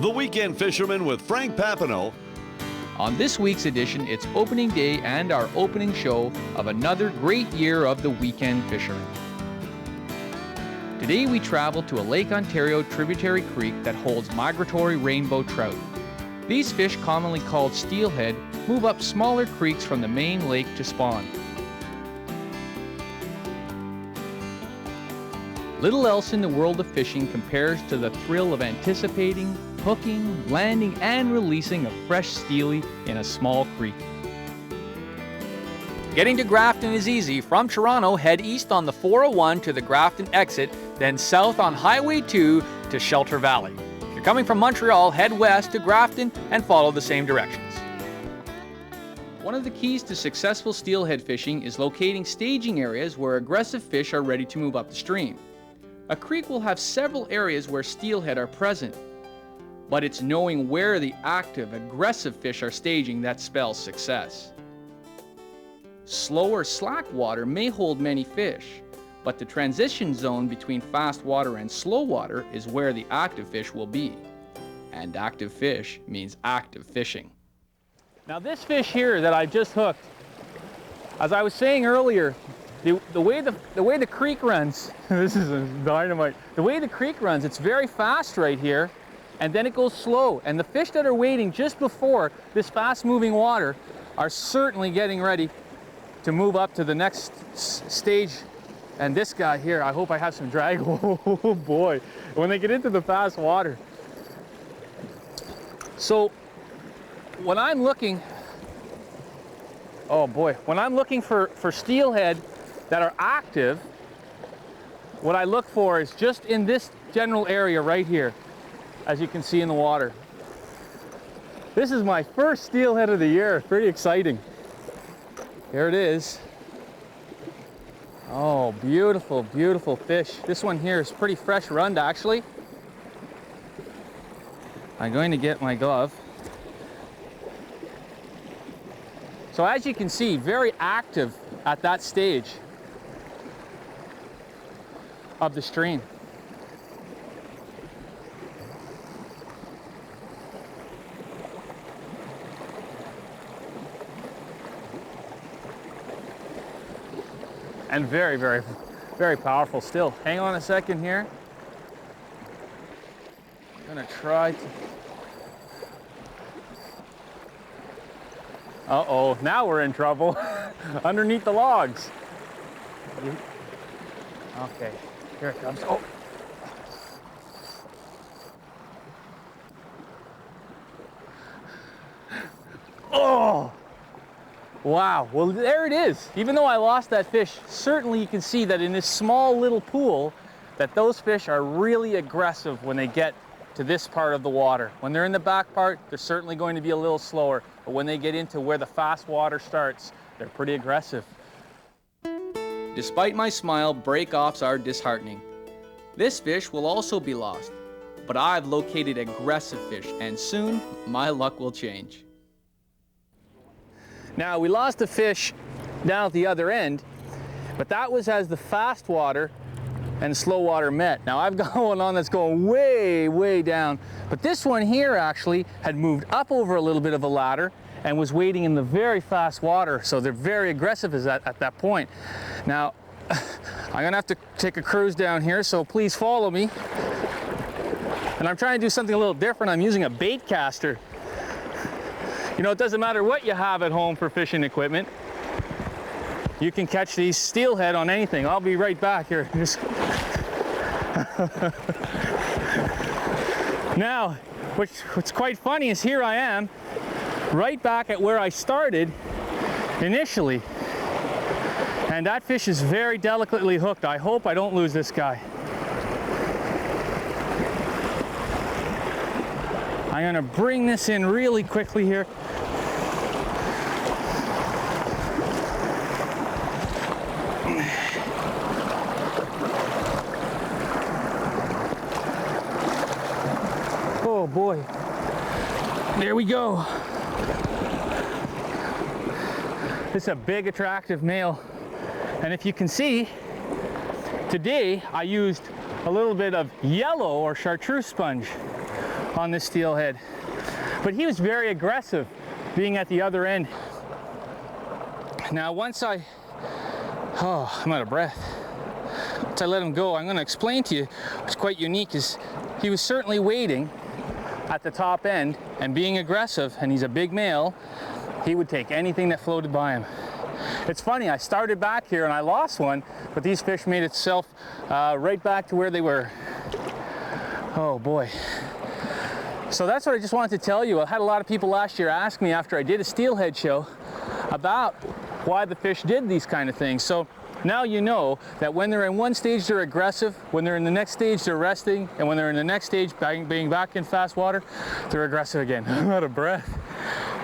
The Weekend Fisherman with Frank Papineau. On this week's edition, it's opening day and our opening show of another great year of The Weekend Fisherman. Today we travel to a Lake Ontario tributary creek that holds migratory rainbow trout. These fish, commonly called steelhead, move up smaller creeks from the main lake to spawn. Little else in the world of fishing compares to the thrill of anticipating, hooking, landing, and releasing a fresh steely in a small creek. Getting to Grafton is easy. From Toronto, head east on the 401 to the Grafton exit, then south on Highway 2 to Shelter Valley. If you're coming from Montreal, head west to Grafton and follow the same directions. One of the keys to successful steelhead fishing is locating staging areas where aggressive fish are ready to move up the stream. A creek will have several areas where steelhead are present, but it's knowing where the active, aggressive fish are staging that spells success. Slow or slack water may hold many fish, but the transition zone between fast water and slow water is where the active fish will be. And active fish means active fishing. Now this fish here that I just hooked, as I was saying earlier, the way the creek runs, this is a dynamite. The way the creek runs, it's very fast right here, and then it goes slow. And the fish that are waiting just before this fast-moving water are certainly getting ready to move up to the next stage. And this guy here, I hope I have some drag. Oh boy, when they get into the fast water. So when I'm looking, oh boy, when I'm looking for steelhead that are active, what I look for is just in this general area right here, as you can see in the water. This is my first steelhead of the year. Pretty exciting. Here it is. Oh, beautiful, beautiful fish. This one here is pretty fresh runned, actually. I'm going to get my glove. So as you can see, very active at that stage of the stream. And very, very, very powerful still. Hang on a second here. I'm gonna try to... Uh-oh, now we're in trouble. Underneath the logs. Okay, here it comes. Oh. Oh! Wow, well there it is. Even though I lost that fish, certainly you can see that in this small little pool that those fish are really aggressive when they get to this part of the water. When they're in the back part, they're certainly going to be a little slower, but when they get into where the fast water starts, they're pretty aggressive. Despite my smile, break-offs are disheartening. This fish will also be lost, but I've located aggressive fish, and soon my luck will change. Now, we lost a fish down at the other end, but that was as the fast water and slow water met. Now, I've got one on that's going way, way down, but this one here actually had moved up over a little bit of a ladder and was waiting in the very fast water, so they're very aggressive at that point. Now, I'm gonna have to take a cruise down here, so please follow me. And I'm trying to do something a little different. I'm using a bait caster. You know, it doesn't matter what you have at home for fishing equipment. You can catch these steelhead on anything. I'll be right back here. Now, what's quite funny is here I am, right back at where I started initially. And that fish is very delicately hooked. I hope I don't lose this guy. I'm gonna bring this in really quickly here. Oh boy, there we go. This is a big, attractive male. And if you can see, today I used a little bit of yellow or chartreuse sponge on this steelhead. But he was very aggressive being at the other end. Now once I'm out of breath. Once I let him go, I'm going to explain to you what's quite unique is he was certainly waiting at the top end and being aggressive, and he's a big male. He would take anything that floated by him. It's funny, I started back here and I lost one, but these fish made itself right back to where they were. Oh boy. So that's what I just wanted to tell you. I had a lot of people last year ask me after I did a Steelhead show about why the fish did these kind of things. So now you know that when they're in one stage they're aggressive, when they're in the next stage they're resting, and when they're in the next stage being back in fast water, they're aggressive again. I'm out of breath.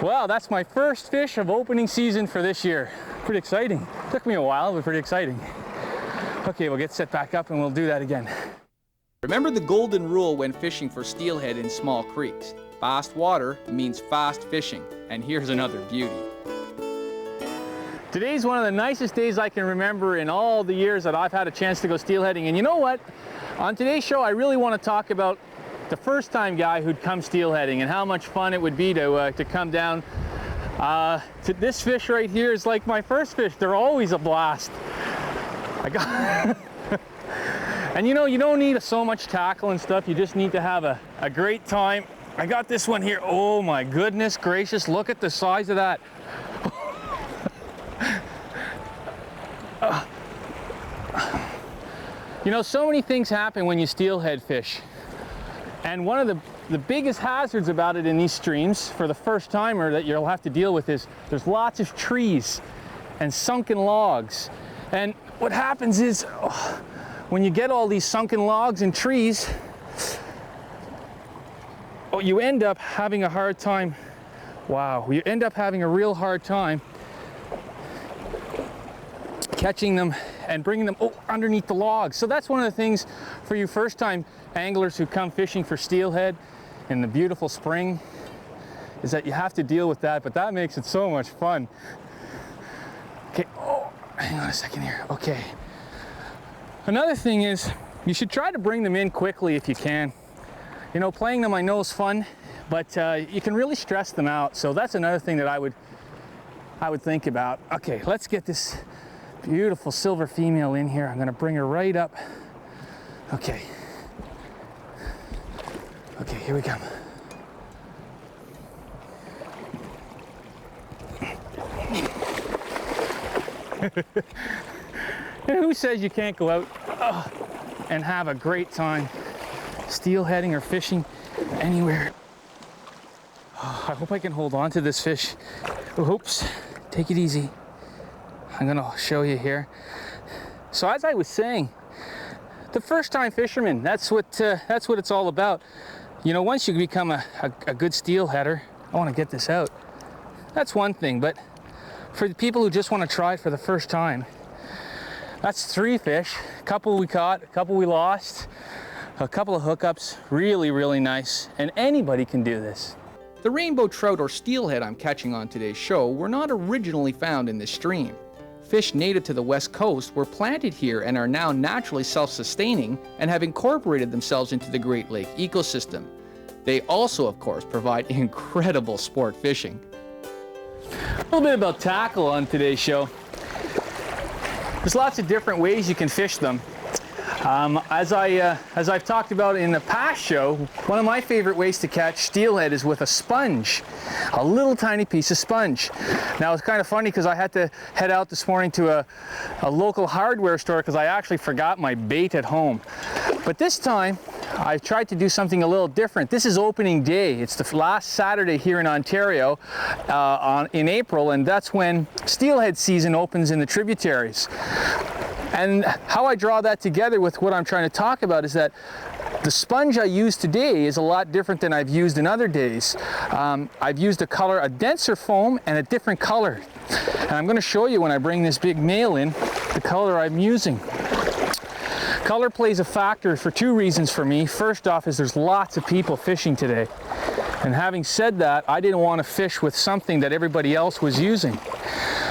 Well, that's my first fish of opening season for this year. Pretty exciting. Took me a while, but pretty exciting. Okay, we'll get set back up and we'll do that again. Remember the golden rule when fishing for steelhead in small creeks. Fast water means fast fishing. And here's another beauty. Today's one of the nicest days I can remember in all the years that I've had a chance to go steelheading. And you know what? On today's show, I really want to talk about the first time guy who'd come steelheading and how much fun it would be to come down. To this fish right here is like my first fish. They're always a blast. And you know, you don't need so much tackle and stuff. You just need to have a great time. I got this one here. Oh my goodness gracious, look at the size of that. You know, so many things happen when you steelhead fish. And one of the biggest hazards about it in these streams for the first timer that you'll have to deal with is there's lots of trees and sunken logs. And what happens is when you get all these sunken logs and trees, you end up having a hard time. Wow, you end up having a real hard time catching them and bringing them underneath the logs. So that's one of the things for you first time anglers who come fishing for steelhead in the beautiful spring, is that you have to deal with that, but that makes it so much fun. Okay, hang on a second here. Okay. Another thing is you should try to bring them in quickly if you can. You know, playing them I know is fun, but you can really stress them out. So that's another thing that I would think about. Okay, let's get this beautiful silver female in here. I'm gonna bring her right up. Okay. Okay, here we come. Who says you can't go out and have a great time steelheading or fishing anywhere? I hope I can hold on to this fish. Oops, take it easy. I'm gonna show you here. So as I was saying, the first time fisherman, that's what it's all about. You know, once you become a good steelheader, I want to get this out. That's one thing, but for the people who just want to try it for the first time, that's 3 fish. A couple we caught, a couple we lost, a couple of hookups. Really, really nice, and anybody can do this. The rainbow trout or steelhead I'm catching on today's show were not originally found in this stream. Fish native to the west coast were planted here and are now naturally self-sustaining and have incorporated themselves into the Great Lake ecosystem. They also, of course, provide incredible sport fishing. A little bit about tackle on today's show. There's lots of different ways you can fish them. As I've talked about in the past show, one of my favorite ways to catch steelhead is with a sponge, a little tiny piece of sponge. Now it's kind of funny because I had to head out this morning to a local hardware store because I actually forgot my bait at home. But this time I tried to do something a little different. This is opening day. It's the last Saturday here in Ontario in April, and that's when steelhead season opens in the tributaries. And how I draw that together with what I'm trying to talk about is that the sponge I use today is a lot different than I've used in other days. I've used a denser foam and a different color. And I'm going to show you when I bring this big male in, the color I'm using. Color plays a factor for 2 reasons for me. First off is there's lots of people fishing today. And having said that, I didn't want to fish with something that everybody else was using.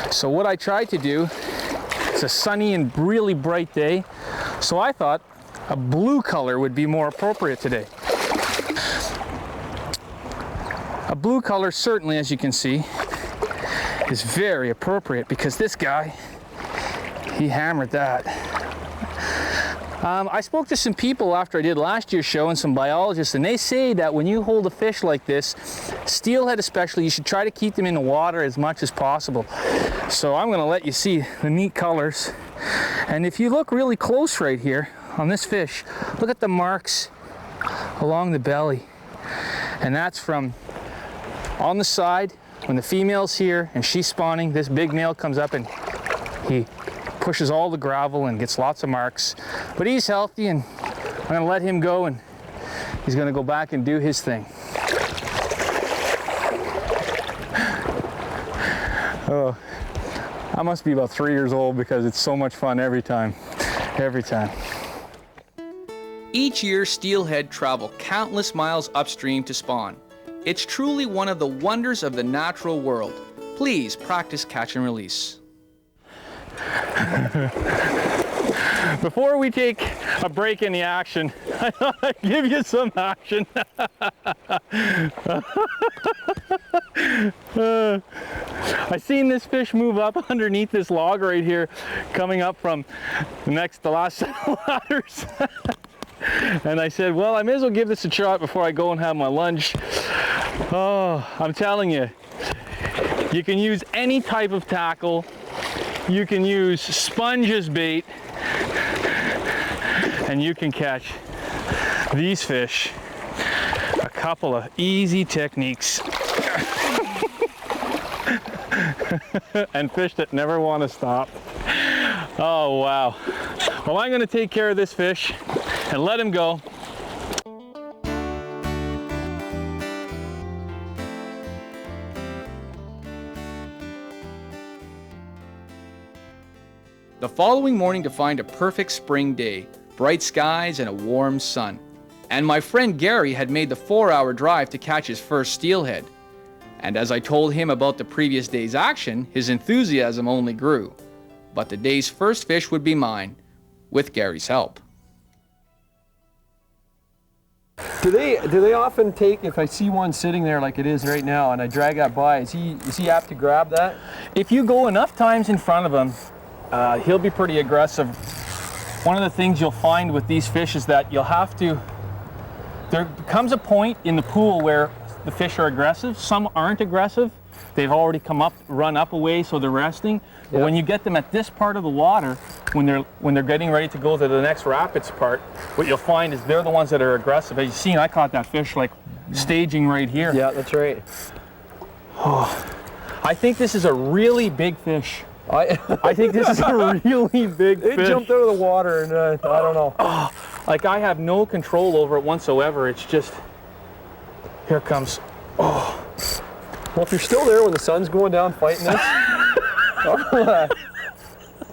So what I tried to do, it's a sunny and really bright day, so I thought a blue color would be more appropriate today. blue color, certainly, as you can see, is very appropriate because this guy, he hammered that. I spoke to some people after I did last year's show and some biologists, and they say that when you hold a fish like this, steelhead especially, you should try to keep them in the water as much as possible. So I'm going to let you see the neat colors. And if you look really close right here on this fish, look at the marks along the belly. And that's from on the side, when the female's here and she's spawning, this big male comes up and he pushes all the gravel and gets lots of marks. But he's healthy, and I'm gonna let him go, and he's gonna go back and do his thing. Oh, I must be about 3 years old because it's so much fun every time, every time. Each year, steelhead travel countless miles upstream to spawn. It's truly one of the wonders of the natural world. Please practice catch and release. Before we take a break in the action, I thought I'd give you some action. I seen this fish move up underneath this log right here, coming up from the last set of ladders. And I said, well, I may as well give this a shot before I go and have my lunch. Oh, I'm telling you, you can use any type of tackle. You can use sponge as bait, and you can catch these fish. A couple of easy techniques. And fish that never want to stop. Oh, wow. Well, I'm going to take care of this fish and let him go. The following morning to find a perfect spring day, bright skies and a warm sun. And my friend Gary had made the 4-hour drive to catch his first steelhead. And as I told him about the previous day's action, his enthusiasm only grew. But the day's first fish would be mine, with Gary's help. Do they often take, if I see one sitting there like it is right now and I drag that by, is he apt to grab that? If you go enough times in front of him, he'll be pretty aggressive. One of the things you'll find with these fish is that you'll have to, there comes a point in the pool where the fish are aggressive. Some aren't aggressive. They've already run up a way, so they're resting. But when you get them at this part of the water, when they're getting ready to go to the next rapids part, what you'll find is they're the ones that are aggressive. As you've seen, I caught that fish like staging right here. Yeah, that's right. Oh, I think this is a really big fish. I think this is a really big fish. It jumped out of the water and I don't know. Oh, like I have no control over it whatsoever. It's just, here it comes. Oh. Well, if you're still there when the sun's going down fighting this,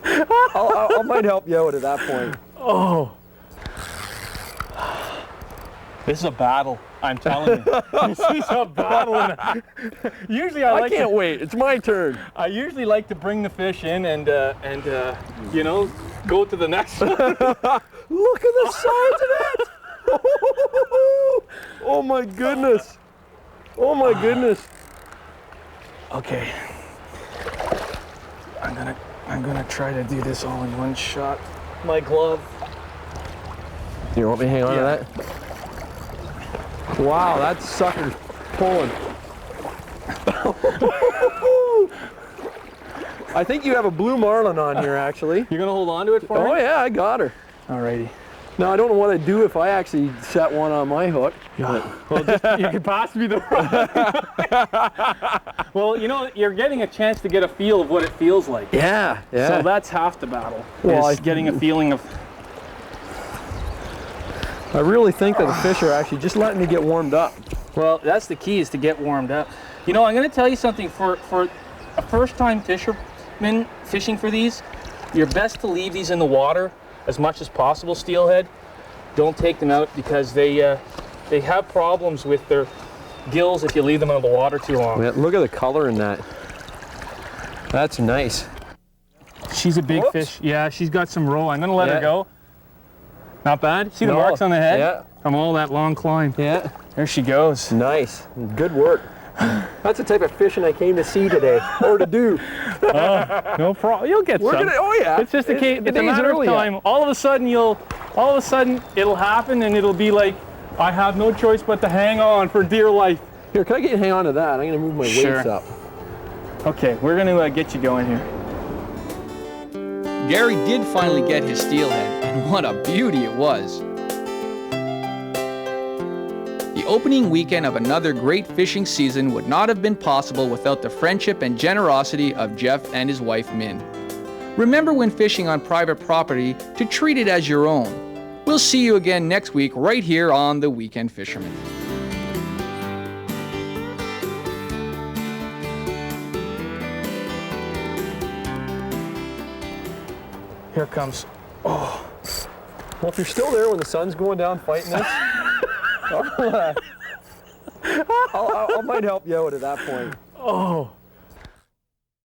I might help you out at that point. Oh. This is a battle, I'm telling you. This is a battle. Usually I can't wait. It's my turn. I usually like to bring the fish in and you know, go to the next one. Look at the size of that! Oh my goodness! Oh my goodness! Okay. I'm gonna try to do this all in one shot. My glove. You want me to hang on to that? Wow, that sucker's pulling. I think you have a blue marlin on here, actually. You're gonna hold on to it for me? Oh yeah, I got her. Alrighty. Now I don't know what I'd do if I actually set one on my hook. Yeah. Well, you could pass me the Well, you know, you're getting a chance to get a feel of what it feels like. Yeah, yeah. So that's half the battle. Well, is getting a feeling of. I really think that the fish are actually just letting me get warmed up. Well, that's the key, is to get warmed up. You know, I'm going to tell you something. For a first-time fisherman fishing for these, you're best to leave these in the water as much as possible, steelhead. Don't take them out because they have problems with their gills if you leave them out of the water too long. Yeah, look at the color in that. That's nice. She's a big fish. Yeah, she's got some roe. I'm going to let her go. Not bad. See the marks on the head? Yeah. From all that long climb. Yeah. There she goes. Nice. Good work. That's the type of fishing I came to see today, or to do. No problem. You'll get some. Oh yeah. It's just a case. It's a day's matter of early yet. time. All of a sudden it'll happen, and it'll be like, I have no choice but to hang on for dear life. Here, can I get you to hang on to that? I'm gonna move my Sure. weights up. Okay, we're gonna get you going here. Gary did finally get his steelhead, and what a beauty it was. The opening weekend of another great fishing season would not have been possible without the friendship and generosity of Jeff and his wife Min. Remember when fishing on private property to treat it as your own. We'll see you again next week right here on The Weekend Fisherman. Here it comes. Well, if you're still there when the sun's going down fighting this, I might help you out at that point. Oh.